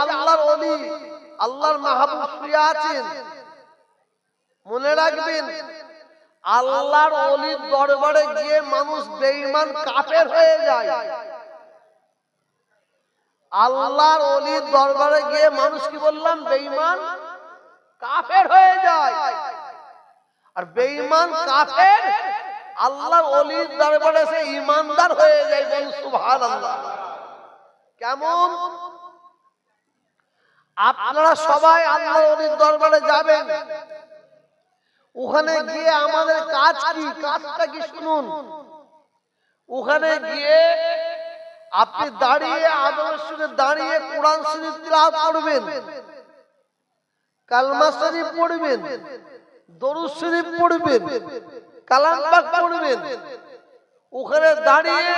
আল্লাহর ওলি, আল্লাহর মাহবুব শুয়ে আছেন, মনে রাখবেন আল্লাহর ওলির দরবারে গিয়ে মানুষ বেঈমান কাফের হয়ে যায়। আল্লাহর ওলির দরবারে গিয়ে মানুষ কি বললাম? বেঈমান কাফের হয়ে যায়। আর বেঈমান কাফের আল্লাহর ওলির দরবারে এসে ঈমানদার হয়ে যায়। বলুন সুবহানাল্লাহ। কেমন? আপনারা সবাই আল্লাহর ওলির দরবারে যাবেন, ওখানে গিয়ে আমাদের কাজ কি, কাজটা কি শুনুন। ওখানে গিয়ে আপনি দাঁড়িয়ে আদবের সঙ্গে দাঁড়িয়ে কোরআন শরীফ তিলাওয়াত করবেন, কালমা শরীফ পড়বেন, দরুদ শরীফ পড়বেন, কালাম পাক পড়বেন। ওখানে দাঁড়িয়ে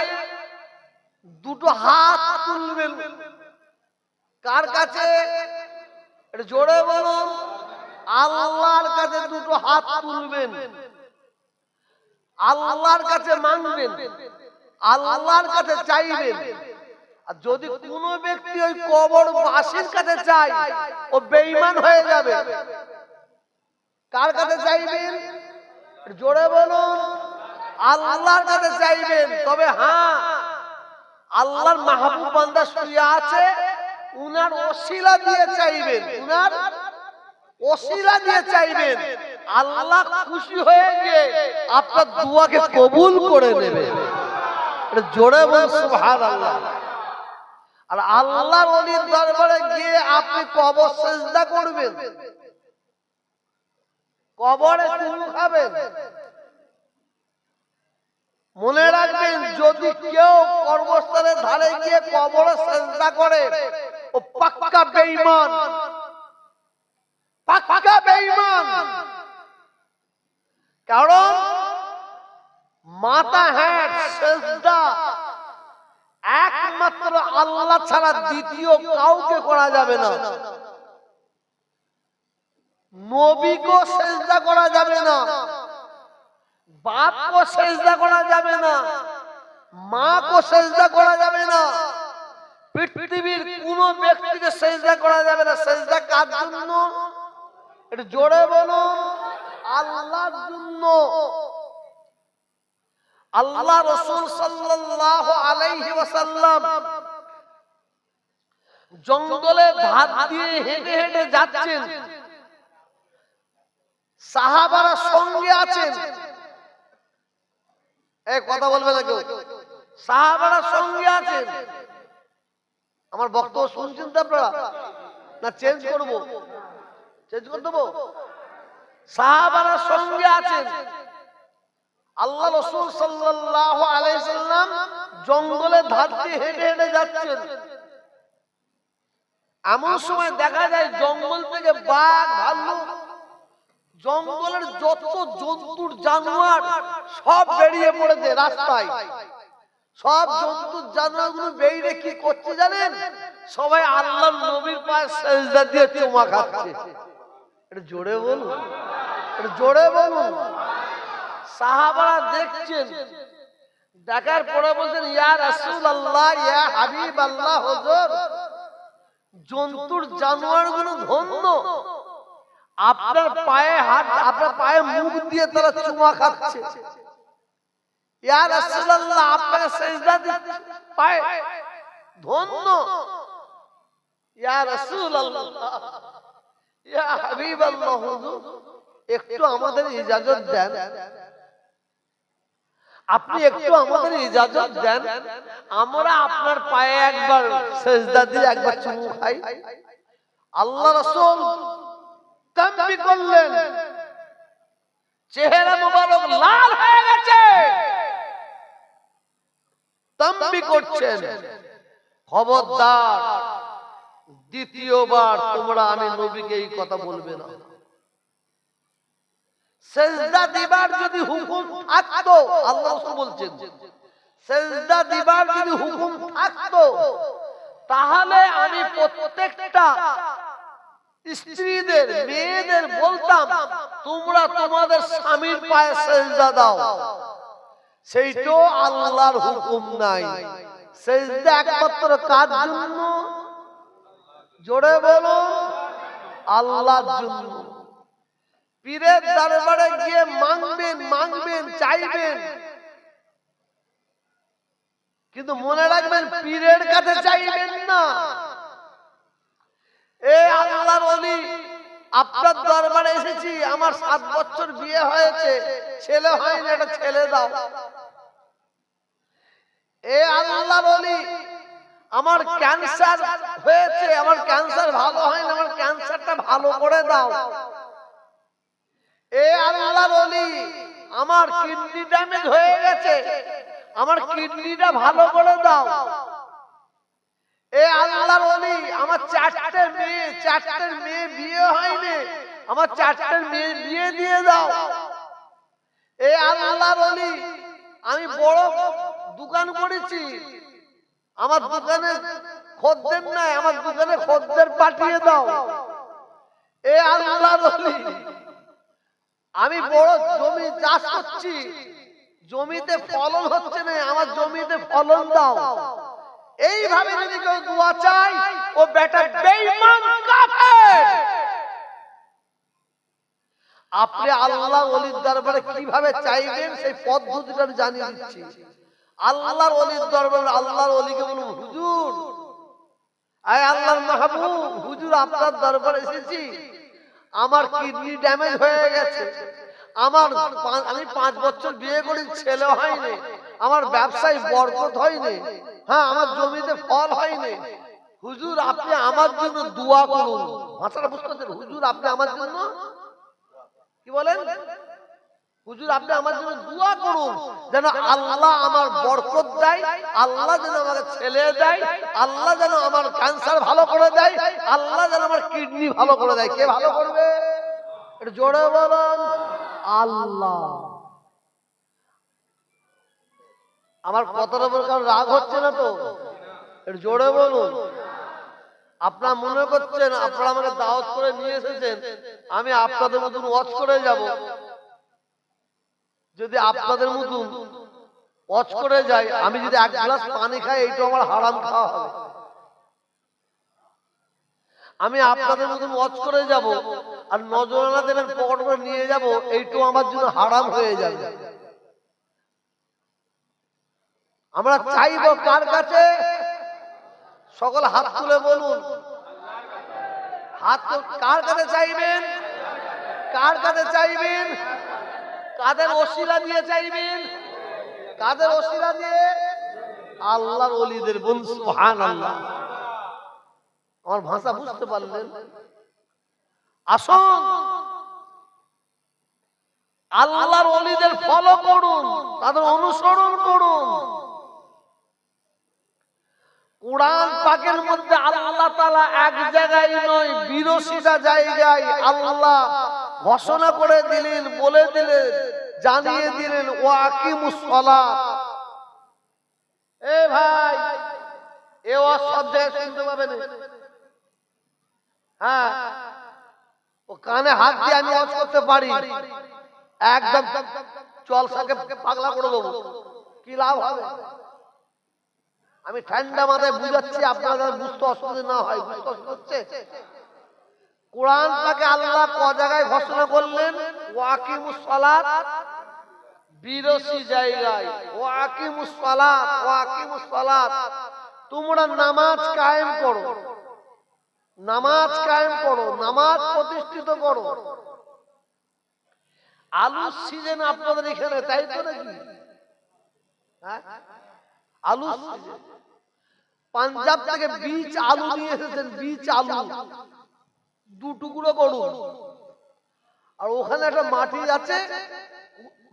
দুটো হাত তুলবেন। কার কাছে? এটা জোরে বলুন। আল্লাহর কাছে দুটো হাত তুলবেন, আল্লাহর কাছে মানবেন, আল্লাহর কাছে চাইবেন। আর যদি কোনো ব্যক্তি ওই কবরবাসীর কাছে চায়, ও বেঈমান হয়ে যাবে। কার কাছে চাইবেন? জোরে বলুন। আল্লাহর কাছে চাইবেন। তবে হ্যাঁ, আল্লাহর মাহবুব বান্দা শুয়ে আছে, উনার ওসিলা দিয়ে চাইবেন, উনার ওসিলা দিয়ে চাইবেন। আল্লাহ খুশি হয়ে গিয়ে আপনার দুয়াকে কবুল করে নেবে। জোরে বলুন সুবহানাল্লাহ। আর আল্লাহর ওলির দরবারে গিয়ে আপনি কবর সিজদা করবেন, কবরে চুমু খাবেন। মনে রাখবেন, যদি কেউ কর্মস্থলের ধারে গিয়ে কবরে সিজদা করে, ও পাক্কা বেঈমান, পাক্কা বেঈমান। কারণ মাথা হ্যাঁ সিজদা একমাত্র আল্লাহ ছাড়া দ্বিতীয় কাউকে করা যাবে না। নবীকে সিজদা করা যাবে না, বাপকে সিজদা করা যাবে না, মাকে সিজদা করা যাবে না, পৃথিবীর কোন ব্যক্তিকে সিজদা করা যাবে না। সিজদা কার জন্য? এটা জোরে বলুন। আল্লাহর জন্য। আল্লাহ রাসূল সাল্লাল্লাহু আলাইহি ওয়াসাল্লাম জঙ্গলে ধার দিয়ে হেঁটে হেঁটে যাচ্ছেন, সাহাবারা সঙ্গে আছেন। এই কথা বলবে না কেউ। সাহাবারা সঙ্গে আছেন। আমার বক্তব্য শুনছেন তো আপনারা? না চেঞ্জ করব? চেঞ্জ করে দেবো? সাহাবারা সঙ্গে আছেন। আল্লাহ রাসূল সাল্লাল্লাহু আলাইহি সাল্লাম জঙ্গলে ধার দিয়ে হেঁটে হেঁটে যাচ্ছেন। এমন সময় দেখা যায় জঙ্গল থেকে বাঘ, ভাল্লুক, জঙ্গলের যত জন্তুর জানোয়ার সব বেরিয়ে পড়েছে রাস্তায়। সব জন্তুর জানোয়ারগুলো বেরিয়ে কি করছে জানেন? সবাই আল্লাহর নবীর পায়ে সিজদা দিয়ে চুমা খাচ্ছে। এটা জোরে বলুন, এটা জোরে বলুন। সাহাবারা দেখছেন, দেখার পরে বলছেন, ইয়া রাসূলুল্লাহ, ইয়া হাবিবাল্লাহ, হুজুর, জন্তুর জানোয়ারগুলো ধন্য, আপনার পায়ে হাত, আপনার পায়ে মুখ দিয়ে তারা চুমা খাচ্ছে। ইয়া রাসূলুল্লাহ, আপনাকে সিজদা দিচ্ছে পায়ে, ধন্য। ইয়া রাসূলুল্লাহ, ইয়া হাবিবাল্লাহ, হুজুর, একটু আমাদের ইজাজত দেন, আপনি একটু আমাদের ইজাজত দেন, আমরা আপনার পায়ে একবার সিজদা দিয়ে একবার চুমু খাই। আল্লাহ রাসূল তামবি করলেন, চেহারা মোবারক লাল হয়ে গেছে, তামবি করছেন, খবরদার দ্বিতীয়বার তোমরা আমি নবীকে এই কথা বলবে না। সিজদা দিবার যদি হুকুম থাকতো, আল্লাহ রাসূল বলছেন, সিজদা দিবার যদি হুকুম থাকতো, তাহলে আমি প্রত্যেকটা স্ত্রীদের, মেয়েদের বলতাম, তোমরা তোমাদের স্বামীর পায়ে সিজদা দাও। সেইটাও আল্লাহর হুকুম নাই। সিজদা একমাত্র কার জন্য? জোরে বলুন আল্লাহর জন্য। পীরের দরবারে গিয়ে মাংবেন চাইবেন, কিন্তু মনে রাখবেন পীরের কাছে চাইবেন না। এ আল্লাহর ওলি, আপনার দরবারে এসেছি, আমার 7 বছর বিয়ে হয়েছে, ছেলে হয়নি, একটা ছেলে দাও। এ আল্লাহর ওলি, আমার ক্যান্সার হয়েছে, আমার ক্যান্সার ভালো হয়নি, আমার ক্যান্সারটা ভালো করে দাও। এ আল্লাহর ওলি, আমার কিডনি ড্যামেজ হয়ে গেছে, আমার কিডনিটা ভালো করে দাও। এ আল্লাহর ওলি, আমার 4টে মেয়ে বিয়ে হয়নি, আমার 4টে মেয়ে বিয়ে দিয়ে দাও। এ আল্লাহর ওলি, আমি বড় দোকান করেছি, আমার দোকানে খদ্দের নাই, আমার দোকানে খদ্দের পাঠিয়ে দাও। এ আল্লাহর ওলি, আমি বড় জমি চাষ করছি, জমিতে ফলন হচ্ছে না, আমার জমিতে ফলন দাও। এইভাবে যদি কেউ দোয়া চায়, ও বেটা বেঈমান কাফের। আপনি আল্লাহ ওলির দরবারে কিভাবে চাইবেন সেই পদ্ধতিটা আমি জানিয়ে দিচ্ছি। আল্লাহর ওলির দরবারে আল্লাহর ওলিকে বলুন, হুজুর, আয় আল্লাহর মাহবুব, হুজুর আপনার দরবারে এসেছি, আমার কিডনি ড্যামেজ হয়ে গেছে, আমি 5 বছর বিয়ে করি, ছেলে হয়নি, আমার ব্যবসায় বরকত হয়নি, হ্যাঁ আমার জমিতে ফল হয়নি, হুজুর আপনি আমার জন্য দোয়া করুন। ভাষাটা বুঝতে পারছেন? হুজুর আপনি আমার জন্য কি বলেন? হুজুর আপনি আমার জন্য দোয়া করুন, যেন আল্লাহ আমার বরকত দেয়, আল্লাহ যেন আমাকে ছেলে দেয়, আল্লাহ যেন আমার ক্যান্সার ভালো করে দেয়, আল্লাহ যেন আমার কিডনি ভালো করে দেয়। কে ভালো করবে? এটা জোরে বলুন আল্লাহ। আমার কথার উপর কারণ রাগ হচ্ছে না তো? এটা জোরে বলুন। আপনারা মনে করছেন আপনারা আমাকে দাওয়াত করে নিয়ে এসেছেন, আমি আপনাদের মতন ওয়াজ করে যাব। যদি আপনাদের মতন ওয়াজ করে যাই, আমি যদি 1 গ্লাস পানি খাই, এইটা আমার হারাম খাওয়া হবে। আমি আপনাদের মতন ওয়াজ করে যাব আর নজরানা দেবেন, পকেট করে নিয়ে যাব, এইটাও আমার জন্য হারাম হয়ে যাবে। আমরা চাইবো কার কাছে? সকল হাত তুলে বলুন, হাত কার কাছে চাইবেন? কার কাছে চাইবেন? কাদের ওসিলা দিয়ে চাইবেন? কাদের ওসিলা দিয়ে? আল্লাহর ওলিদের। বলুন সুবহানাল্লাহ। আমার ভাষা বুঝতে পারলেন? আসুন আল্লাহর ওলিদের ফলো করুন, তাদের অনুসরণ করুন। কুরআন পাকের মধ্যে আল্লাহ তাআলা এক জায়গায় নয়, 82টা জায়গায় আল্লাহ ঘোষণা করে দিলেন, বলে দিলেন, জানিয়ে দিলেন, ওয়া আকিমুস সালাত। এ ভাই, এ ওয়াজ সব জায়গায় শুনতে পাবেন। হ্যাঁ, ও কানে হাত দিয়ে আমি ওয়াজ করতে পারি, একদম জলসাকে পাগলা করে দেবো, কি লাভ হবে? আমি ঠান্ডা মাথায় বুঝাচ্ছি, আপনাদের বুঝতে অসুবিধা না হয়। বুঝতে অসুবিধা হচ্ছে? কোরআন পাকে আল্লাহ ক জায়গায় ঘোষণা করলেন? ওয়াকিমুস সালাত, 82 জায়গায় ওয়াকিমুস সালাত, ওয়াকিমুস সালাত। তোমরা নামাজ কায়েম করো, নামাজ কায়েম করো, নামাজ প্রতিষ্ঠিত করো। আলুর সিজন আপনাদের এখানে, তাই তো নাকি? হ্যাঁ, আলু সিজন। পাঞ্জাব থেকে বীজ আলু নিয়ে এসেছেন, বীজ আলু 2 টুকরো করুন, আর ওখানে একটা মাটি আছে,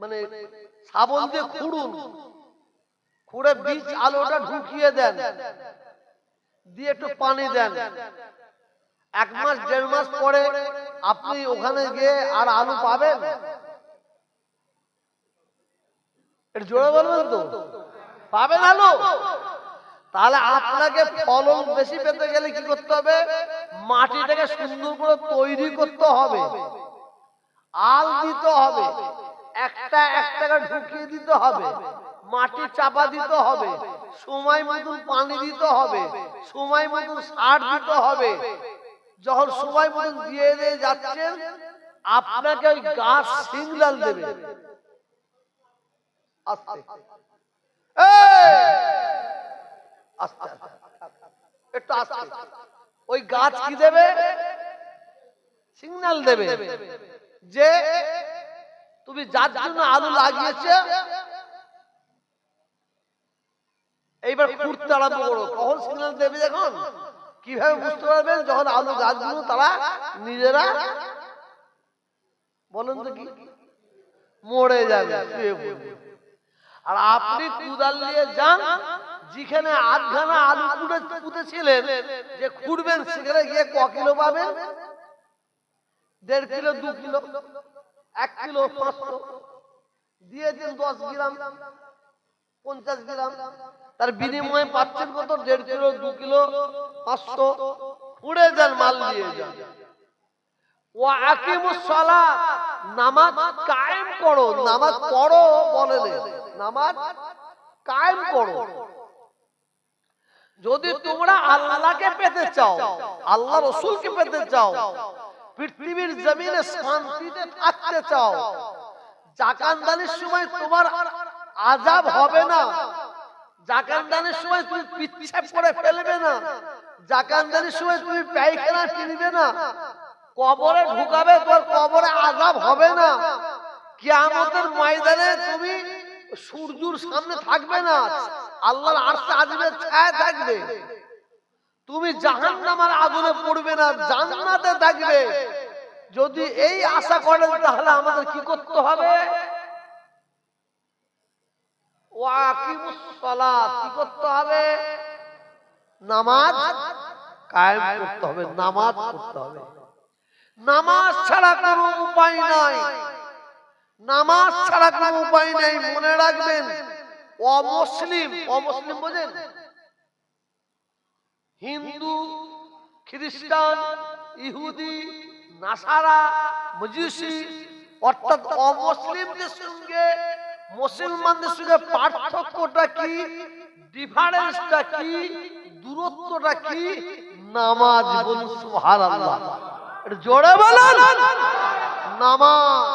মানে শাবল দিয়ে খুঁড়ুন, খুঁড়ে বীজ আলুটা ঢুকিয়ে দেন, দিয়ে একটু পানি দেন। 1 মাস 1.5 মাস পরে আপনি ওখানে গিয়ে আর আলু পাবেন? এটা জোরে বলবেন তো? পাবেন আলু? তাহলে আপনাকে ফলন বেশি পেতে গেলে কি করতে হবে? মাটিটাকে সুন্দর করে তৈরি করতে হবে, আল দিতে হবে, একটা একটা ঢুকিয়ে দিতে হবে, মাটি চাপা দিতে হবে, সময় মতন পানি দিতে হবে, সময় মতন সার দিতে হবে, যখন সময় মতন দিয়ে দিয়ে যাচ্ছেন, আপনাকে ওই গাছ সিগন্যাল দেবে, আস্তে আস্তে একটু আস্তে। ওই গাছ কি দেবে? সিগন্যাল দেবে যে তুমি যার জন্য আলু লাগিয়েছে এইবার খুঁড়তে আরম্ভ করো। কখন সিগন্যাল দেবে? যখন কিভাবে বুঝতে পারবেন? যখন আলু গাছগুলো তারা নিজেরা, বলেন তো কি, মরে যাবে। আর আপনি কুদাল নিয়ে যান, যেখানে আধখানা আলু পুঁতেছিলেন যে খুঁড়বেন, সেখানে গিয়ে ক কিলো পাবেন? 1.5 কিলো, 2 কিলো, 1 কিলো 500 দিয়েছেন, 10 গ্রাম 50 গ্রাম, তার বিনিময়ে পাচ্ছেন কত? 1.5 কিলো, 2 কিলো 500। উড়ে যান, মাল নিয়ে যান। ওয়া আকিমুস সালাত, নামাজ কায়েম করো। নামাজ পড়ো বলে না, নামাজ কায়েম করো। যদি তোমরা আল্লাহকে পেতে চাও, আল্লাহ রাসূলকে পেতে চাও, পৃথিবীর জমিনে শান্তিতে থাকতে চাও, জাকাতদানের সময় তোমার আযাব হবে না, জাকাতদানের সময় তুমি পিচ্ছাপ করে ফেলবে না, জাকাতদানের সময় তুমি পায়খানা কিনবে না, কবরে ঢুকাবে, তোর কবরে আযাব হবে না, কিয়ামতের ময়দানে তুমি সূর্যের সামনে থাকবে না, আল্লাহর আরশে আজিমের ছায়া থাকবে, তুমি জাহান্নামের আগুনে পড়বে না, জান্নাতে থাকবে। যদি এই আশা করেন, তাহলে আমাদের কি করতে হবে? ওয়া আকিমুস সালাত, কি করতে হবে? নামাজ কায়েম করতে হবে, নামাজ পড়তে হবে। নামাজ ছাড়া কোনো উপায় নাই, নামাজ ছাড়া কোনো উপায় নাই। মনে রাখবেন, অমুসলিম, অমুসলিম বোঝেন? হিন্দু, খ্রিস্টান, ইহুদি, নাসারা, মজুসি, অর্থাৎ অমুসলিমদের সঙ্গে মুসলমানদের সঙ্গে পার্থক্যটা কি, ডিফারেন্সটা কি, দূরত্বটা কি? নামাজ। বলুন সুবহানাল্লাহ, এটা জোরে বলেন, নামাজ।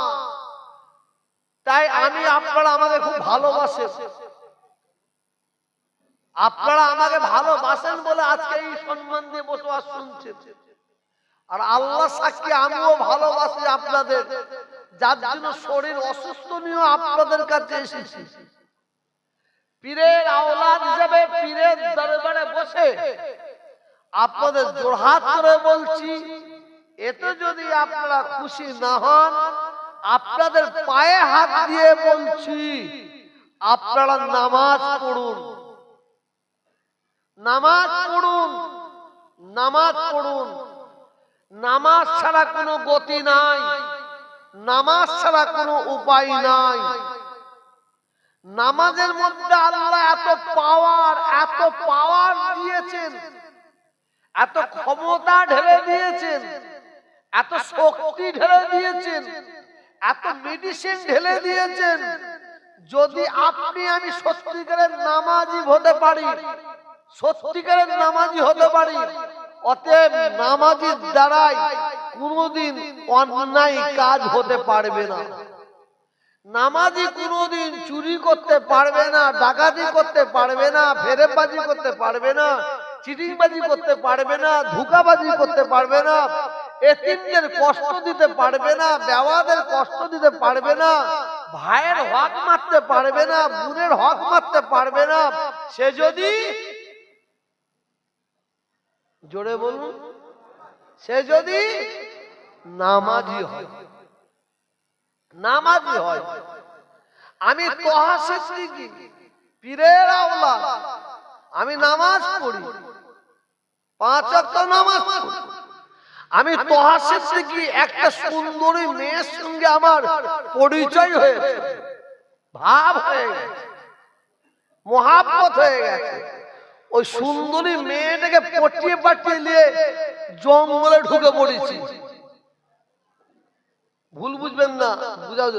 তাই আমি, আপনারা আমাকে খুব ভালোবাসেন, আপনারা আমাকে ভালোবাসেন বলে আজকে এই সম্মান দিয়ে বসবাস শুনছেন। আর আল্লাহ সাক্ষী, আমিও ভালোবাসি আপনাদের, যার জন্য শরীর অসুস্থ নিয়েও আপনাদের কাছে এসেছি। পীরের আওলাদ হিসেবে পীরের দরবারে বসে আপনাদের জোড়হাত করে বলছি, এতে যদি আপনারা খুশি না হন, আপনাদের পায়ে হাত দিয়ে বলছি, আপনারা নামাজ পড়ুন, নামাজ পড়ুন, নামাজ পড়ুন। নামাজ ছাড়া কোনো গতি নাই, নামাজ ছাড়া কোনো উপায় নাই। নামাজের মধ্যে আল্লাহ এত পাওয়ার দিয়েছেন, এত ক্ষমতা ঢেলে দিয়েছেন, এত শক্তি ঢেলে দিয়েছেন, এত মেডিসিন ঢেলে দিয়েছেন। যদি আপনি আমি সত্যিকারের নামাজি হতে পারি, সত্যিকারের নামাজি হতে পারি, অতএব নামাজির দ্বারাই কোনোদিন অন্যায় কাজ হতে পারবে না। নামাজি কোনোদিন চুরি করতে পারবে না, ডাকাতি করতে পারবে না, ফেরেববাজি করতে পারবে না, চিটিংবাজি করতে পারবে না, ধোঁকাবাজি করতে পারবে না, এতিমদের কষ্ট দিতে পারবে না, বেওয়াদের কষ্ট দিতে পারবে না, ভাইয়ের হক মারতে পারবে না, বোনের হক মারতে পারবে না। সে যদি, জোরে বলুন, সে যদি নামাজি হয়, নামাজি হয়। আমি তোহা সিদ্দিকী, পীরের আওলাদ, আমি নামাজ পড়ি, 5 ওয়াক্ত নামাজ পড়ি। আমি তোহা সিদ্দিকী, একটা সুন্দরী মেয়ের সঙ্গে আমার পরিচয় হয়েছে, ভাব হয়ে গেছে, মোহাব্বত হয়ে গেছে। ওই সুন্দরী মেয়েটাকে পটিয়ে পাঠিয়ে নিয়ে জঙ্গলে ঢুকে পড়েছি। ভুল বুঝবেন না, বুঝাও,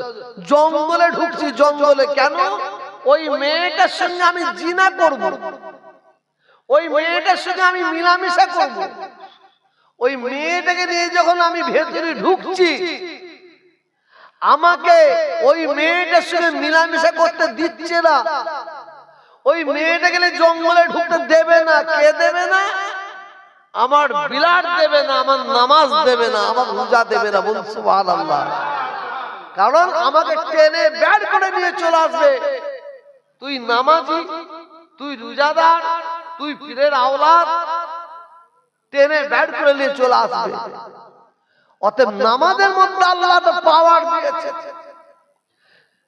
জঙ্গলে ঢুকছি, জঙ্গলে। কেন? ওই মেয়েটার সঙ্গে আমি জিনা করব, ওই মেয়েটার সঙ্গে আমি মিলামিশা করব, ওই মেয়েটাকে নিয়ে যখন আমি ভেতরে ঢুকছি, আমাকে ওই মেয়েটার সঙ্গে মিলামিশা করতে দিচ্ছে না। ওই মেয়েটা গেলে জঙ্গলে ঢুকতে দেবে না। কে দেবে না? আমার বিলাট দেবে না, আমার নামাজ দেবে না, আমার রোজা দেবে না। বলুন সুবহানাল্লাহ। কারণ আমাকে টেনে বের করে নিয়ে চলে আসবে, তুই নামাজি, তুই রোজাদার, তুই পীরের আওলাদ, টেনে বের করে নিয়ে চলে আসবে। অতএব নামাজের মধ্যে আল্লাহ তো পাওয়ার দিয়েছে,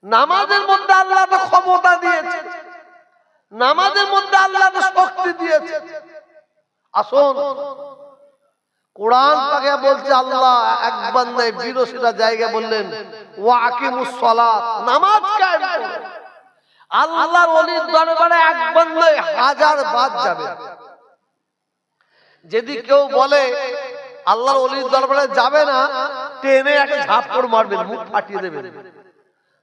নামাজের মধ্যে আল্লাহ তো ক্ষমতা দিয়েছে, নামাজের মধ্যে আল্লাহ তো শক্তি দিয়েছে। আসুন, কোরআন পাকে বলছে আল্লাহ একবার নয় 82টা জায়গায় বললেন ওয়া আকিমুস সালাত, নামাজ কায়েম করো। আল্লাহর ওলির দরবারে একবার নয় 1000 বার যাবে। যদি কেউ বলে আল্লাহর ওলির দরবারে যাবে না, টেনে একটা ঝাপড় মারবেন, মুখ ফাটিয়ে দেবেন।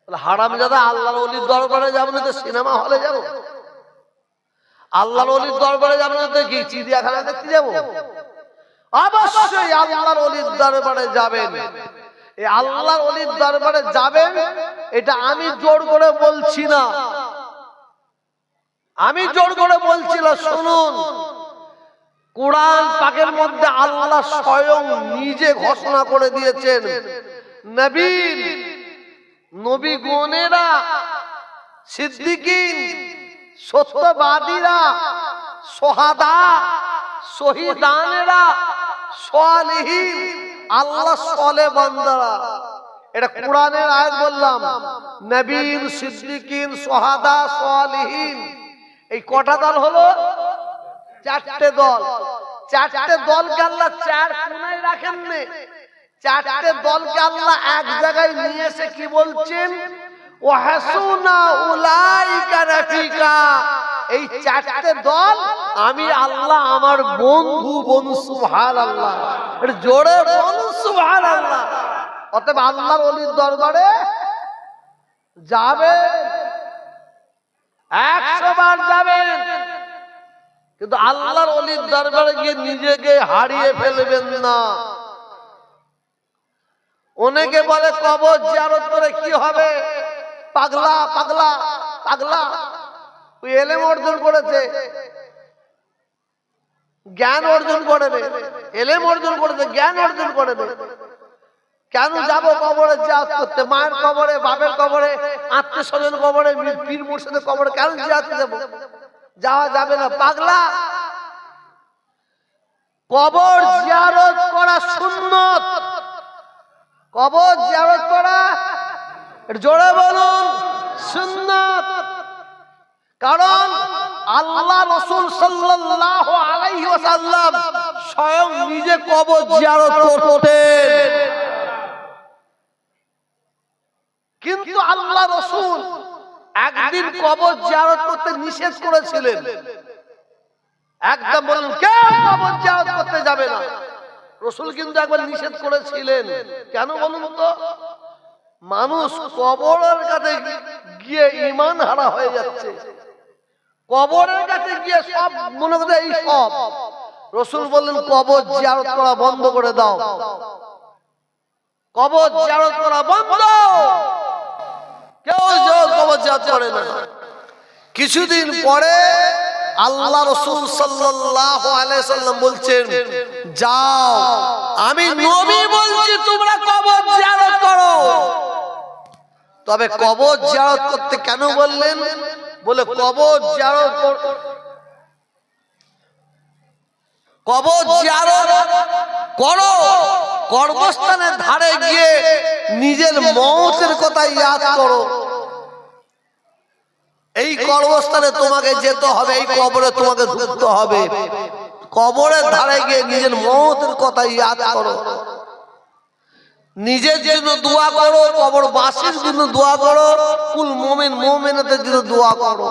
হারামজাদা, আল্লাহর ওলির দরবারে যাব না তো সিনেমা হলে যাব? আল্লাহর ওলির দরবারে যাব না তো কি চিড়িয়াখানা দেখতে যাব? অবশ্যই আল্লাহর ওলির দরবারে যাবেন। এই আল্লাহর ওলির দরবারে যাবেন, এটা আমি জোর করে বলছি না, আমি জোর করে বলছি না। শুনুন, কোরআন পাকের মধ্যে আল্লাহ স্বয়ং নিজে ঘোষণা করে দিয়েছেন, নবীগণেরা, সিদ্দিকিন, সত্যবাদীরা, সোহাদা, শহীদানেরা, সালেহীন, আল্লাহ সলে বান্দারা। এটা কোরআনের আয়াত বললাম। নবীন, সিদ্দিকিন, সোহাদা, সালেহীন, এই কটা দল হলো? 4টে দল। 4টে দলকে আল্লাহ 4 কোণায় রাখেন না, 4টে দলকে আল্লাহ এক জায়গায় নিয়ে এসে কি বলছেন? ওয়া হাসুনা উলাইকা রাফিকা। এই 4টে দল আমি আল্লাহ আমার বন্ধু। বন্ধু সুবহানাল্লাহ, এটা জোরে বন্ধু সুবহানাল্লাহ। অতএব আল্লাহর ওলির দরবারে যাবে, 100 বার যাবেন, কিন্তু আল্লাহর ওলির দরবারে গিয়ে নিজেকে হারিয়ে ফেলবেন না। অনেকে বলে কবর জিয়ারত করে কি হবে? পাগলা পাগলা পাগলা। ওই এলেম অর্জন করেছে, জ্ঞান অর্জন করে নে, এলেম অর্জন করেছে, জ্ঞান অর্জন করে নে। কেন যাব কবরে জিয়ারত করতে? মায়ের কবরে, বাপের কবরে, আত্মীয় স্বজন কবরে, পীর মুর্শিদের কবরে কেন জিয়ারত দেব? যাওয়া যাবে না, পাগলা। কবর জিয়ারত করা সুন্নত। কবর জিয়ারত করা, জোরে বলুন, সুন্নত। কারণ আল্লাহ রাসূল সাল্লাল্লাহু আলাইহি ওয়াসাল্লাম স্বয়ং নিজে কবর জিয়ারত করতেন। কিন্তু আল্লাহ রাসূল একদিন কবর জিয়ারত করতে নিষেধ করেছিলেন। একদম বলুন, কেউ কবর জিয়ারত করতে যাবে না। রাসূল কিন্তু একবার নিষেধ করেছিলেন। কেন বলুন তো? মানুষ কবরের কাছে গিয়ে ঈমান হারা হয়ে যাচ্ছে। কবরের কাছে গিয়ে সব মনে করে এই সব। রাসূল বললেন কবর জিয়ারত করা বন্ধ করে দাও, কবর জিয়ারত করা বন্ধ। কেউ কবর জিয়ারত করে না। কিছুদিন পরে আল্লাহ রাসূল সাল্লাল্লাহু আলাইহি সাল্লাম বলছেন, যাও, আমি নবী বলছি তোমরা কবর জিয়ারত করো। তবে কবর জিয়ারত করতে কেন বললেন? বলে কবর জিয়ারত করো, কর্মস্থানের ধারে গিয়ে নিজের মওতের কথা ইয়াদ করো। এই কর্মস্থানে তোমাকে যেতে হবে, এই কবরে তোমাকে ঢুকতে হবে। কবরের ধারে গিয়ে নিজের মওতের কথা ইয়াদ করো। নিজের জন্য দোয়া করো, কবরবাসীর জন্য দোয়া করো, কুল মুমিন মুমিনাতের জন্য দোয়া করো।